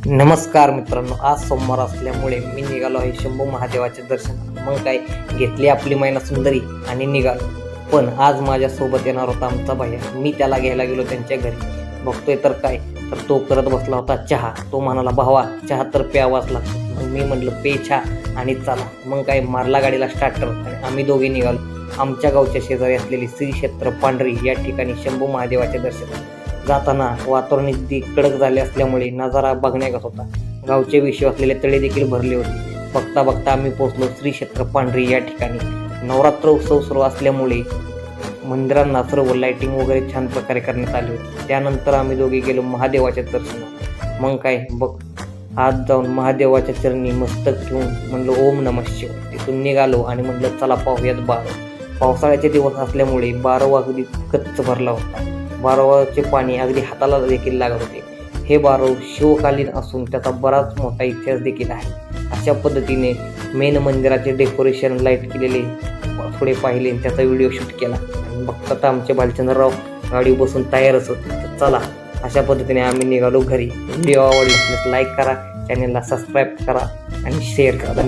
नमस्कार मित्रांनो, आज सोमवार असल्यामुळे मी निघालो आहे शंभू महादेवाचे दर्शन. मग काय, घेतली आपली मैना सुंदरी आणि निघालो. पण आज माझ्यासोबत येणार होता आमचा भैया. मी त्याला घ्यायला गेलो त्यांच्या घरी. बघतोय तर काय, तर तो करत बसला होता चहा. तो म्हणाला, भावा चहा तर प्यावाच लागतो. मग मी म्हटलं पे चहा आणि चला. मग काय, मारला गाडीला स्टार्टर आणि आम्ही दोघे निघालो. आमच्या गावच्या शेजारी असलेली श्री क्षेत्र पांढरी या ठिकाणी शंभू महादेवाचे दर्शन. जाताना वातावरण अगदी कडक झाले असल्यामुळे नजारा बघण्यागत होता. गावचे विषय असलेले तळे देखील भरले होते. बघता बघता आम्ही पोहोचलो श्री क्षेत्र पांढरी या ठिकाणी. नवरात्र उत्सव सुरू असल्यामुळे मंदिरांना सर्व लाइटिंग वगैरे छान प्रकारे करण्यात आली होती. त्यानंतर आम्ही दोघे गेलो महादेवाच्या दर्शनात. मग काय, बघ आज जाऊन महादेवाच्या चरणी मस्तक ठेवून म्हणलं ओम नमः शिवाय. तिथून निघालो आणि म्हटलं चला पाहूयात बारव. पावसाळ्याचे दिवस असल्यामुळे बारव अगदी गच्च भरला होता. बारवाचे पाणी अगदी हाताला देखील लागत होते. हे बारव शिवकालीन असून त्याचा बराच मोठा इतिहास देखील आहे. अशा पद्धतीने मेन मंदिराचे डेकोरेशन लाईट केलेले थोडे पाहिले, त्याचा व्हिडिओ शूट केला. आणि बघता आमचे भालचंद्रराव गाडी बसून तयारच होते. तर चला, अशा पद्धतीने आम्ही निघालो घरी. व्हिडिओ आवडला लाईक करा, चॅनलला सबस्क्राईब करा आणि शेअर करा.